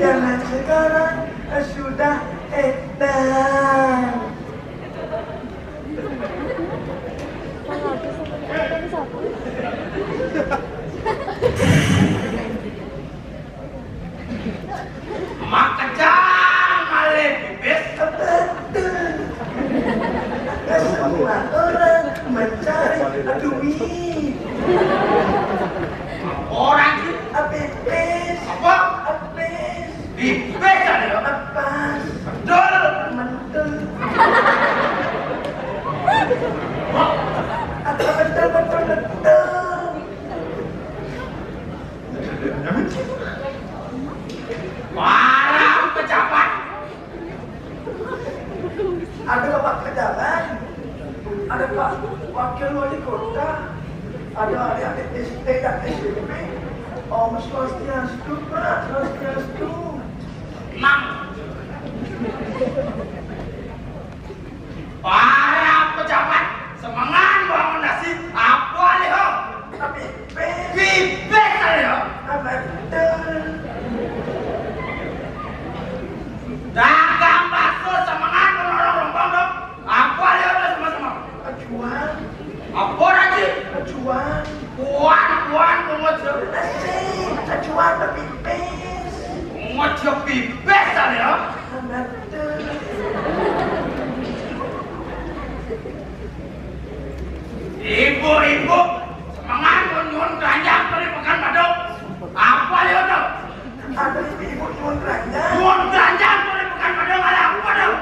Jangan sekarang sudah edan. pipis. Orang sih. Pipis. Apa? Pipis. Pipis ada ya? Pas. Betul. Mantul. Betul. Parah pejabat. Ada Bapak pejabat, ada Pak Wakil Wali Kota, ada adik-adik SD dan SMP. Om Swastiastu, Pak, Swastiastu. Mang. Para pejabat semangat bangun nasi apa leh? Pipis leh. Betul. Dagang bakso semangat menolong rombong dong. Apa leh udah sama-sama? Acuan, Apa lagi? acuan. Puan pengojo. Nasi, acuan pipis. Pengojo pipis leh. Betul. Ibu-ibu semangat nyuwun keranjang dari Pekan Badung. Apa leh udah? Ada ibu nyuwun keranjang. Nyuwun keranjang dari Pekan Badung ada apa dong?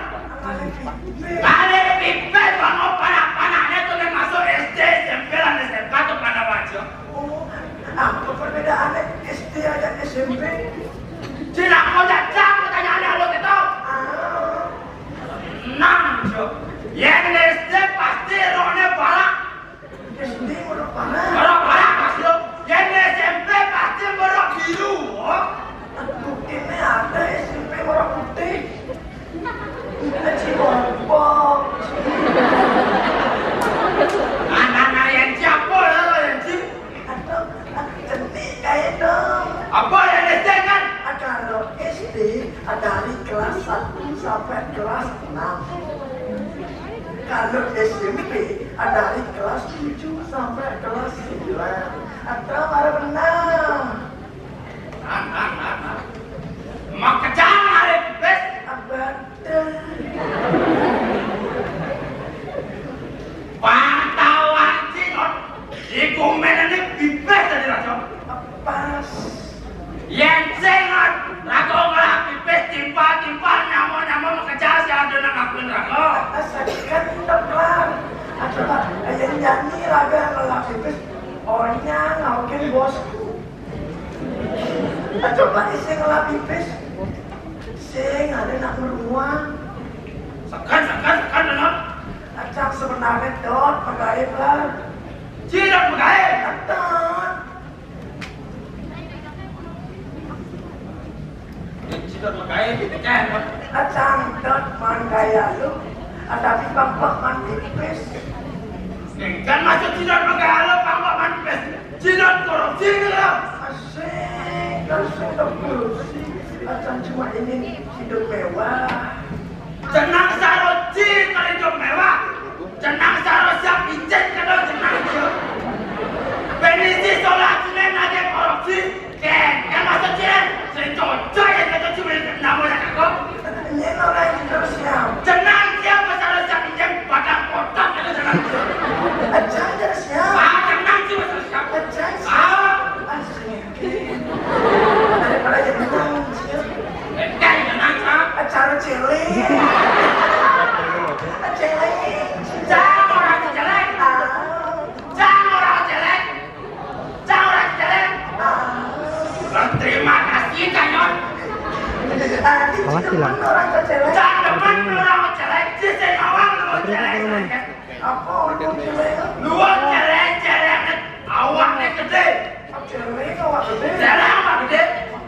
Ada pipis. Kali pipis bango panak-panaknya tuh yang masuk SD, SMP, dan SMK tuh pada wajah. Oh, apa perbedaannya SD aja SMP? Cina mau jajang pertanyaannya lo gitu. Enam jo. Yang SD pasti rohnya balak. SD udah parah. Kalau balak pasti lo. Yang SMP pasti berok biru. Buktinya ada SMP merah putih. Cibobok. Anak-anak yang siapa lo yang cip? Atau cantik kayak dong. Apa yang SD kan? Kalau SD dari kelas 1 sampai kelas 6. Kalau SMP dari kelas 7 sampai kelas 9. Atau marah benar. Mau kejang hari pipis. Betul. Pantauan Cinot. Iku menene pipis tadi rajo. Pas. Yang sengat, rago ngelah pipis timpa-timpa nyamuk-nyamuk mengejar si ada nak ngakuin rago. Sakit udah kelar. Coba yang nyanyi laga ngelak pipis. Orangnya ngaukin bosku. Coba isi ngelak pipis. Sing ada nak beruang. Sekan dengar. Acang sebenarnya dot pegawai lah. Tidak pegawai. Dot. Tidak pegawai pipis. Acang dot man gaya lu. Ada pipa man pipis. Kan masuk tidak pegawai lo pangkok manipes. Tidak korupsi lo. Asik, langsung terkursi. Acang cuma ingin hidup mewah. Jenang saroji kalau hidup mewah. Jenang sarosya pincet kalau jenang hidup. Benisi sholat Senin aja korupsi. Kan masuk Senin. Saya cocok ya kata cuma namanya kakak. Ini orang yang terus siap. Jenang siapa sarosya pinjam padang kotak itu jenang hidup. Acang terus siap. Jenang siapa sarosya. Acang siap. Asik. Daripada jadi nang siap. Jenang siapa. Acara cilik. Cilik. Jangan orang jelek. Jangan orang jelek. Jangan orang jelek. Berterima kasih Kanyon. Awas hilang. Orang cilik. Jangan depan orang jelek. Sisi awang lu jelek. Apa orang cilik? Lu jelek. Awangnya gede. Cilik awak gede. Jelek apa gede?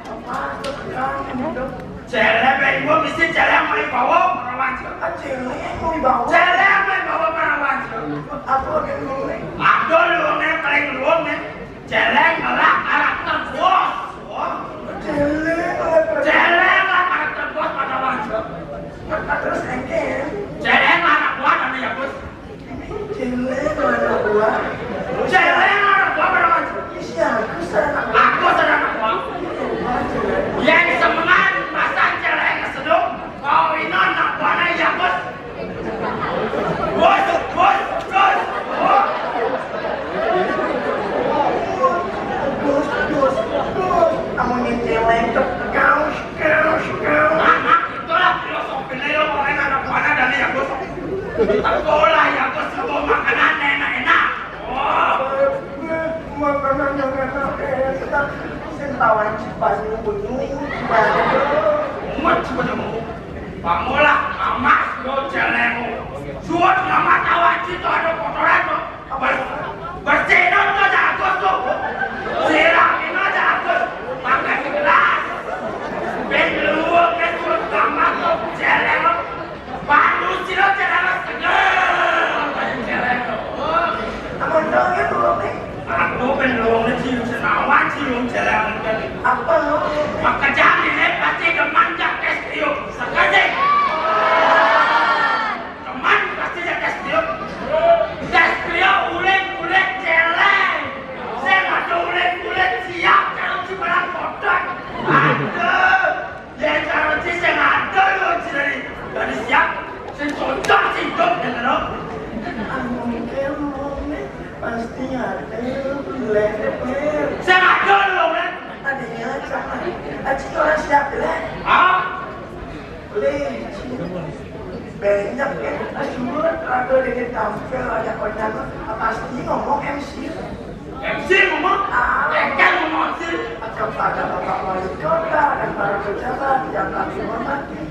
Apa tukang hidup? Jelek ibu mesti jelek mau dibawa perawan. Cilik mau dibawa. Jelek mau dibawa perawan. Apa yang cilik? Abdul luangnya paling luangnya. Jelek ngelak karakter bos. Cilik. Jelek lah karakter bos pada wajah. Terus engkel. Jelek lah anak buah dan ya bos. Cilik mana buah? Jelek anak buah pada wajah. Siapa sana? Aku sedang anak buah. Yang semangat pasang jelek keseduk. Kau ini anak buahnya ya bos. Bos. ketahuan cipas bunyi Umat sebenarnya Pamulah amas lo jelemu Suat nama tawan itu ada kotoran lo Bersih lo jago tuh Sirami lo jago Pakai gelas Benluang ke suat kamar lo jelemu Pandu si lo jelemu Jelemu Amun dongnya dulu nih Aku benluang ke cium senawan cium jelemu Apa lo? Maka jangan ini pasti kemanjak kestiup sekali Teman pasti ya kestiup Kestiup ulet-ulet jelek Saya nggak ada ulet-ulet siap kalau si barang kotor Aduh Ya kalau si saya nggak ada loh dari siap Saya cocok sih dong dengan lo Amun kelome pasti ada leher. Saya nggak ada loh Adanya sama Aci orang siap lah. Ah Boleh. Banyak kan asur rada dengan tampil ada orang pasti ngomong MC. MC ngomong? Kan ngomong sih Kepada Bapak Wali Kota dan para pejabat yang kami hormati,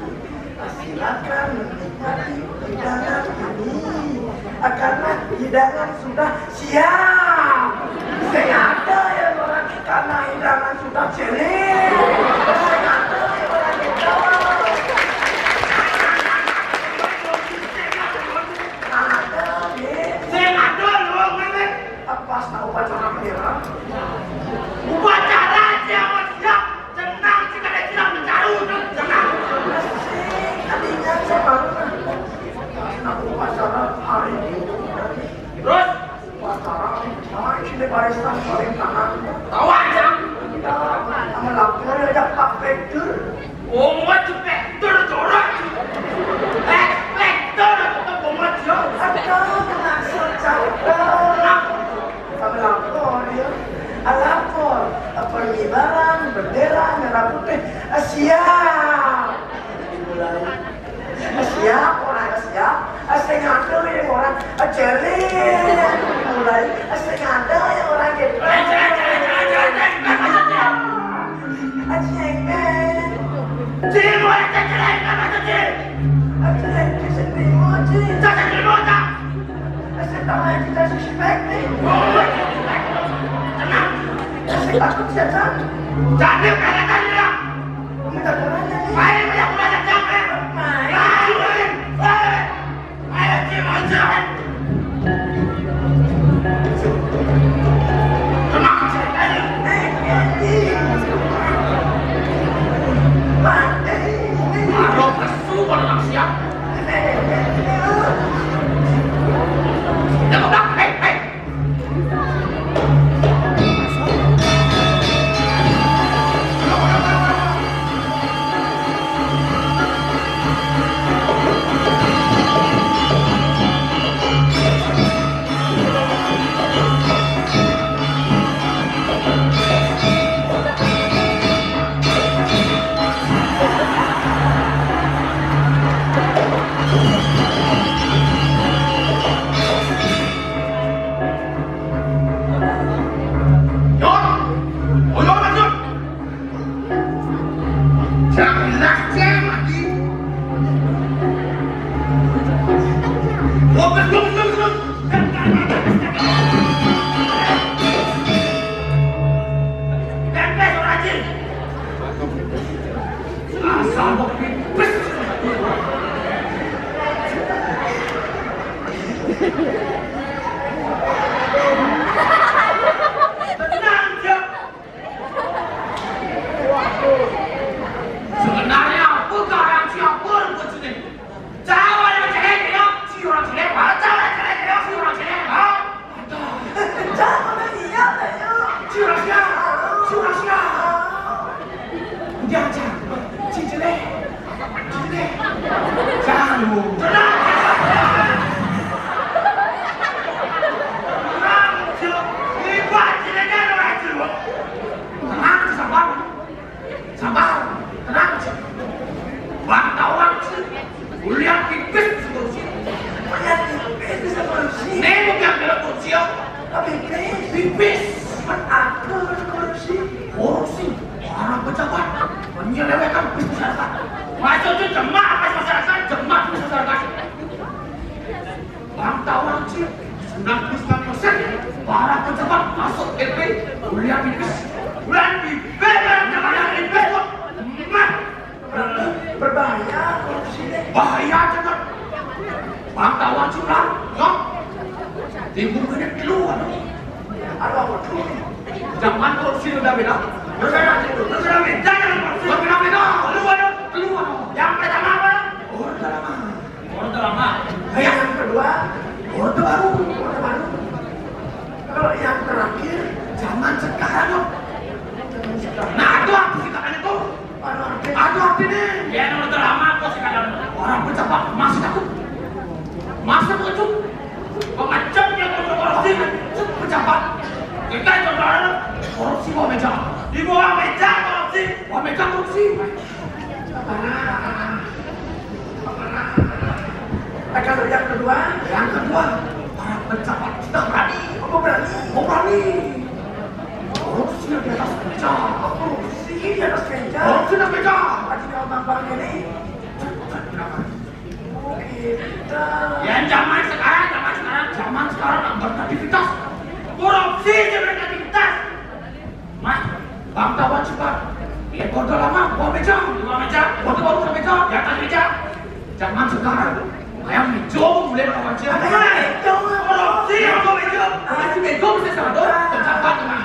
silakan menikmati hidangan ini. Karena hidangan sudah siap. Saya ada yang orang karena hidangan sudah jelek. Saya ada yang orang kita. Ada deh. Saya nggak ada loh mana Pas tahu upacara merah. Upacara aja mau siap tenang jika ada tidak mencaru tenang Tadinya saya baru aku upacara hari ini. terus Upacara hari ini barisan paling kanan. tahu aja Sama lapor ada Pak Peter. oh mau cepet dorong vektor atau mau aja Ada maksud cara. Sama lapor ya. Lapor pengibaran bendera merah putih siap. Dimulai. Siap orang siap. Sengaja yang orang jelek. Mulai sengaja yang orang gitu. Cengeng. Cil aja jelek apa cil Jelek kesendiri moji. jangan terima Tahu yang kita suspek nih. tenang Saya takut saja. jangan katakan dia Minta kurangnya nih. ayo banyak banyak jangan ayo cil aja tenang Aduh, kesu kalau nak siap. Jangan dah, hei. Sebenarnya aku orang siapa begini? Jangan yang jelek dia, si orang jelek, jangan jelek dia, si orang jelek. Jangan dia ya. Si orang siap, si orang siap. Dia jangan, si jelek, jangan lu. Tenang, tenang, libat jeleknya orang itu. Tenang, sabar, sabar. Tenang, wartawan kuliah pipis seterusnya. Banyak pipis bisa korupsi. Nih bukan bila kursi, Pipis. pipis Aku korupsi. korupsi. menyelewengkan bis masyarakat. Maksudnya jemaah bis masyarakat, jemaah bis masyarakat. Bangta wajib 99% para pejabat masuk EP kuliah di bis. Bulan di bebas jamaah di bis kok. Berbahaya korupsi ini. Bahaya jangan. Bangta wajib lah, ya. Timbul kena keluar. Ada apa tuh? Zaman korupsi udah beda. Berbeda beda. Jangan korupsi. Berbeda beda. Keluar. Yang pertama apa? Orde lama. Orde lama. Yang kedua, orde baru. Kalau yang terakhir, Zaman sekarang. Nah, itu apa sih katanya tuh? Ada artinya. Ya, orde lama kok sekarang. Orang pejabat masih takut. Masih takut. Pengacam yang korupsi pejabat. Kita saudara korupsi bawah meja. Di bawah meja korupsi. Bawah meja korupsi. Kalau yang kedua, para pejabat kita berani. apa berani? Berani. Korupsi di atas meja. Korupsi di atas meja. Korupsi di atas meja. Pasti kau nampak ini. Kita. Ya zaman sekarang berkreativitas. Korupsi berkreativitas. Mas, bangta wajib Pak. Lihat orde lama, bawah meja. Orde baru ke meja, di atas meja. Zaman sekarang, kayak meja mulai wajib. Korupsi yang bawah meja. Masih meja bisa sadar, pejabat teman.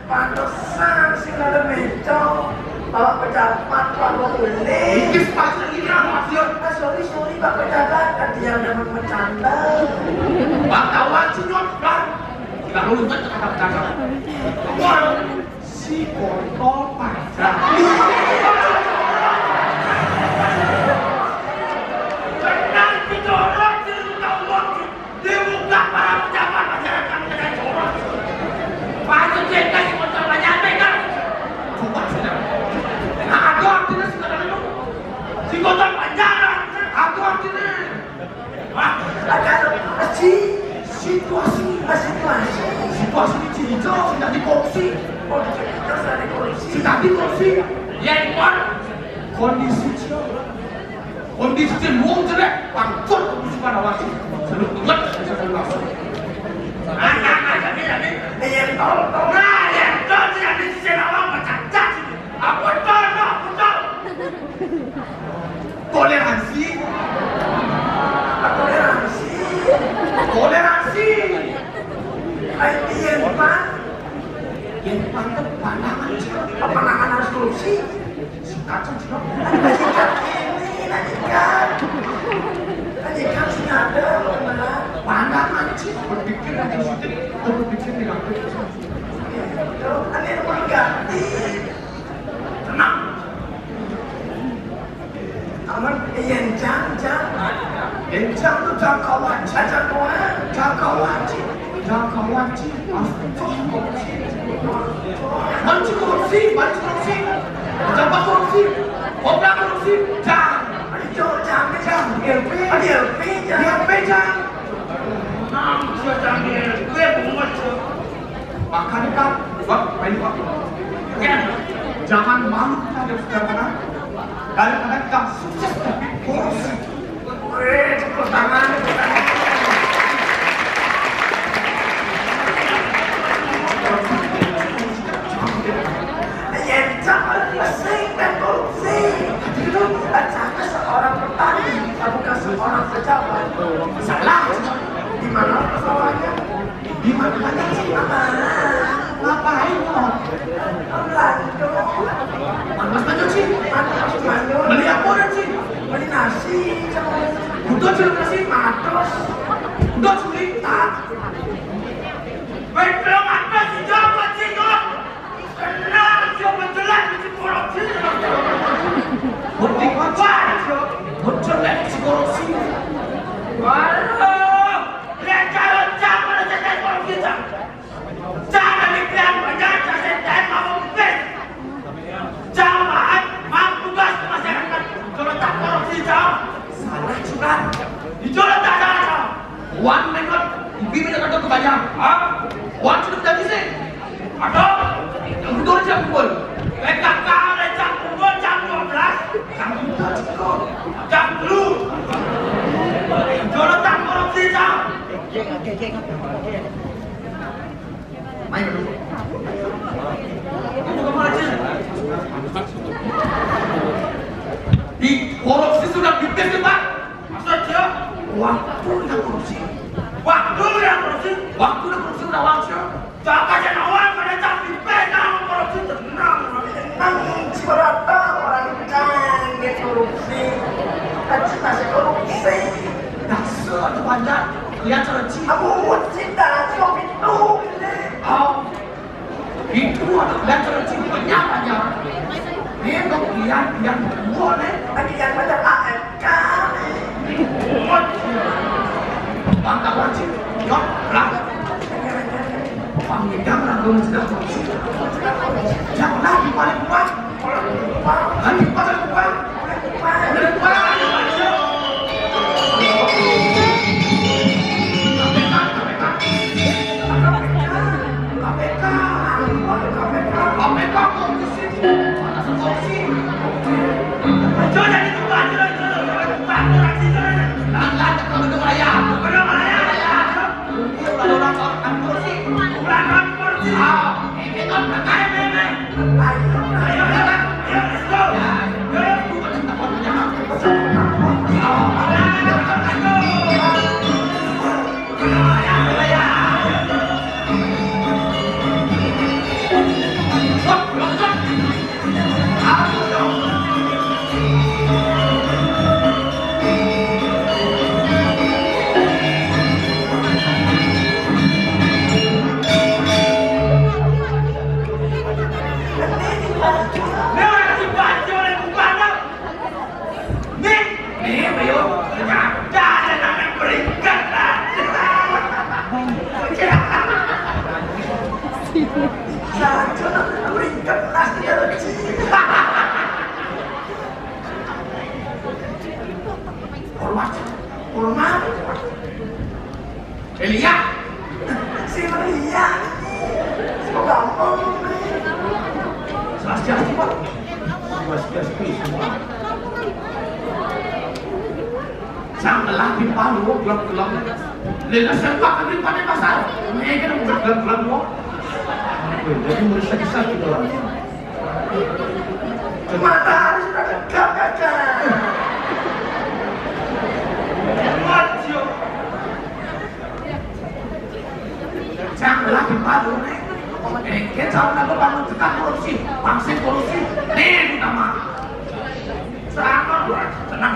Pantesan sih ada meja. Bapak pejabat, Pak boleh. Ini sepatu ini apa maksud? Sorry Pak pejabat, tadi yang dapat bercanda. Bangta wajib nyotbar. Tidak lulus kan kata bercanda. Wah, si kontrol pajak. Tenang didorong di muka uang, di muka para pejabat masyarakat dengan corong. Patut jengkel si kontrol pajak mereka. Coba saudara. Nah, ada artinya sekarang itu. Si kontrol pajak, ada artinya. Wah, Ada situasi ini hijau, tidak dikorupsi. Oh, kita sudah dikorupsi. Tidak dikorupsi. Yang kuat kondisi luang jelek, pangcor korupsi pada wajib. Selalu ingat bisa langsung. Yang tahu. Nah, yang tahu tidak di sisi awam bercacat. Apa tahu? Toleransi. Yang pantas pandangan Apa nangan harus korupsi? si kacang sih. Nantikan ini, nantikan sih ada. Pandangan sih berpikir dari situ, berpikir di lantai. Ada yang mau ganti. Tenang. Aman, yang jang. Encang itu jangka wajib. Manci korupsi. Pejabat korupsi. Obrak korupsi. Jang. LP, Jang. Makanya Pak, ini Pak. Jangan malu kita ada saudara. Kadang-kadang kita sukses tapi korupsi. tepuk tangan. Jangan asing dan korupsi. Jangan seorang petani, bukan seorang pejabat. Salah. Di mana persoalannya? Di mana sih? Ngapain kok? Lanjut. Panas banget sih. Lanjut. Beli apa sih? Beli nasi. Butuh nasi. Matos. Main dulu. Itu kemana sih? Di korupsi sudah bibir sih Pak. Maksudnya waktu yang korupsi. Waktu yang korupsi. Waktu yang korupsi udah waktu. Jangan aja nawar pada capi pedang korupsi tenang. Tenang si Barata orang canggih korupsi. Masih korupsi. Dasar itu panjang. Lihat cerci. Aku cinta cuma itu. Oh, itu ada lihat cerci banyak. Ini kemudian yang boleh. Lagi yang banyak AFK. Bangga wajib. Yuk, pulang. Panggilan rangkum sudah korupsi. Jangan lagi paling kuat. Lagi paling kuat. Paling kuat. Elia, Si Maria, si gampang. Swastiastu Pak. Swastiastu semua. Janganlah dipalu gelap-gelap. Lena sempat di pada pasar. Ini kan gelap-gelap loh. Jadi merusak sakit orangnya. Matahari sudah dekat kakak. Maju. Janganlah dipalu nih. Kita jangan bangun tekan korupsi, bangsa korupsi. Nih utama. Sangat tenang.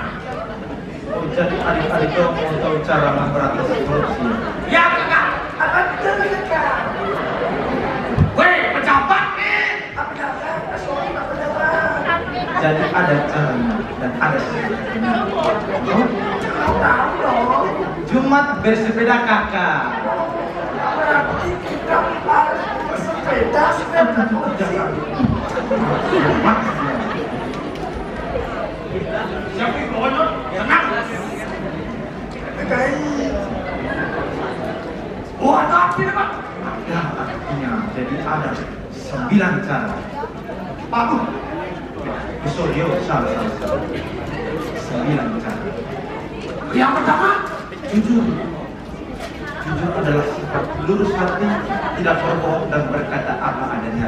Oh, jadi adik-adik dong mau tahu cara memberantas korupsi. Ya kakak. Apa betul kakak? Weh pejabat nih. Apa kakak? Sorry pak pejabat. Jadi ada caranya dan ada syaratnya. Oh, Kau tahu dong. Jumat bersepeda kakak. Berarti kita harus bersepeda supaya korupsi. Siapa yang bonyol? Tenang. Kakak. Oh ada api Pak. Ada artinya. Jadi ada 9 cara. Aku. Episodio salah. 9 cara. Yang pertama. Jujur. Jujur adalah sifat lurus hati, tidak berbohong dan berkata apa adanya.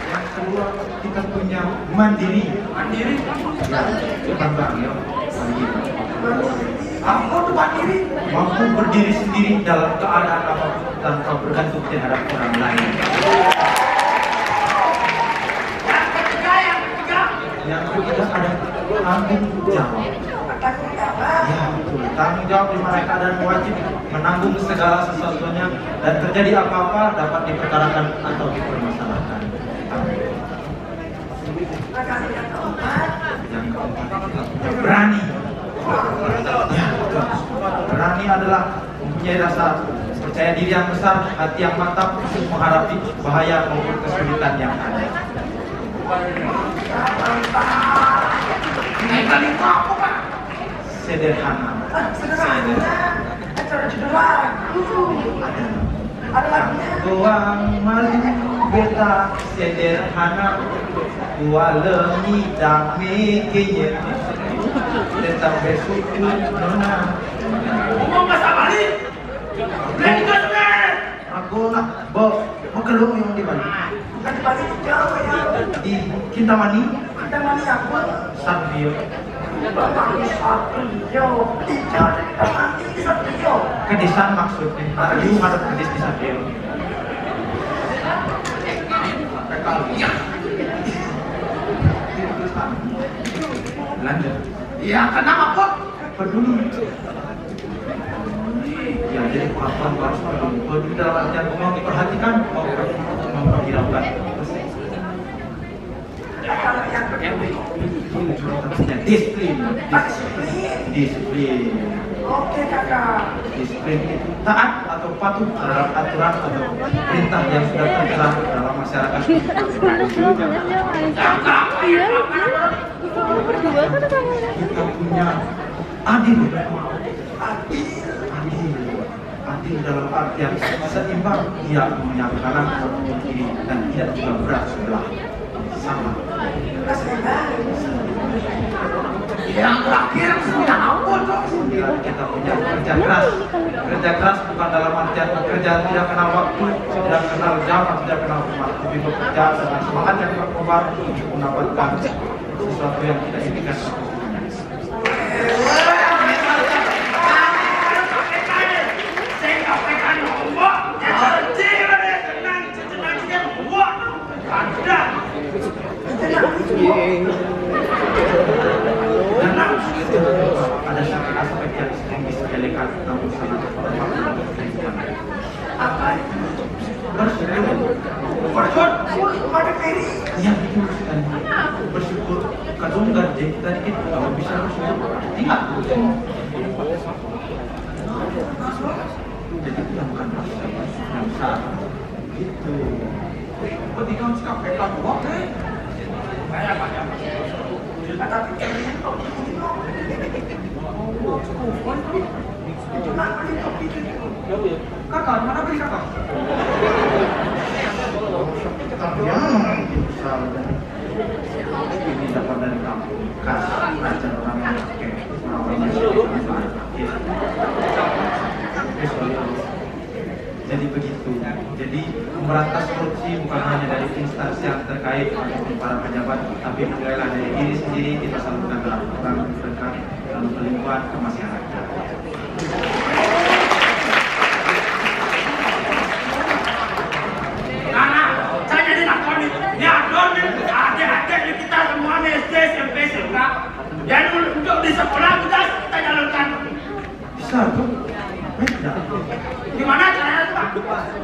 Yang kedua, kita punya mandiri. Mandiri. Ya, bang ya, mandiri. Aku tuh mandiri. Mampu berdiri sendiri dalam keadaan apapun tanpa bergantung terhadap orang lain. Yang ketiga ada tanggung jawab. Ya betul, tanggung jawab di mana keadaan wajib menanggung segala sesuatunya dan terjadi apa-apa dapat diperkarakan atau dipermasalahkan. Yang keempat, berani. Ya betul. Berani adalah mempunyai rasa percaya diri yang besar, hati yang mantap untuk menghadapi bahaya maupun kesulitan yang ada. Naik kali apa Pak? Sederhana. Sederhana. Acara judul lagu. Ada lagunya. Tuang malu beta sederhana, walemi damai tetap bersyukur nona. Ngomong bahasa Bali. Bo kelung yang di Bali. Kan di Bali jauh ya. Di Kintamani, Kita mani apa? Satrio. Bapak Satrio. Di Jawa kita mani di Satrio. Kedesan maksudnya. Tadi ngadep kedes di Satrio. Lanjut. Ya kenapa kok? Peduli. Ya jadi perempuan harus peduli dalam artian mau diperhatikan, mau menghiraukan. Kalau yang peduli. Disiplin. Disiplin. Disiplin. Oke kakak. Disiplin itu taat atau patuh terhadap aturan atau perintah yang sudah tertera dalam masyarakat. Kita punya adil. Adil dalam artian seimbang, tidak menyalahkan ataupun kiri dan tidak juga berat sebelah, sama. Yang terakhir sudah ampun kok. Kita punya kerja keras. Kerja keras bukan dalam artian bekerja tidak kenal waktu, tidak kenal jam, tidak kenal rumah, tapi bekerja dengan semangat yang berkobar untuk mendapatkan sesuatu yang kita inginkan. Ada satu aspek yang sering disepelekan namun sangat bermakna untuk kehidupan. Apa itu? Bersyukur. Pada Ferry. Iya betul sekali. Bersyukur. Kadang gaji kita dikit kalau bisa bersyukur. Ingat. Jadi kita bukan yang besar. Gitu. Ketika sikap mereka buat, banyak. Tapi kakak, mana beli kakak? Ini dapat dari kampung khas ajar orang yang pakai jadi begitu. Jadi memberantas korupsi bukan hanya dari instansi yang terkait ataupun para pejabat, tapi mulailah dari diri sendiri, kita salurkan dalam orang terdekat lalu ke lingkungan, ke masyarakat. Karena saya jadi lakoni, ya doni adik-adik kita semuanya SD, SMP, SMK. Dan untuk di sekolah kita jalankan. Bisa tuh? Beda. Gimana caranya tuh Pak?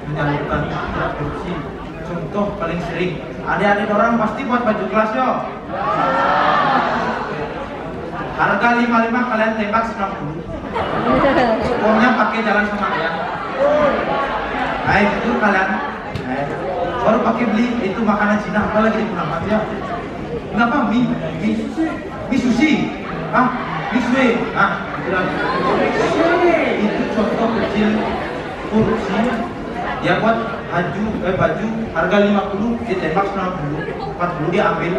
Menyalurkan tidak korupsi. Contoh paling sering, adik-adik orang pasti buat baju kelas yo. Harga 55 kalian tembak 90. Uangnya pakai jalan sama kalian. Baik itu kalian. Baru pakai beli itu makanan Cina apa lagi di Pulang ya? Kenapa mie sushi? Ah, mie sue. Ah, itu contoh kecil korupsi. Dia buat baju harga 50 ditembak 90, 40 dia ambil.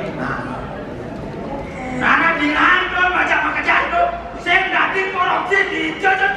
Karena di Ando baca pekerjaan tuh, saya nggak korupsi di Jojo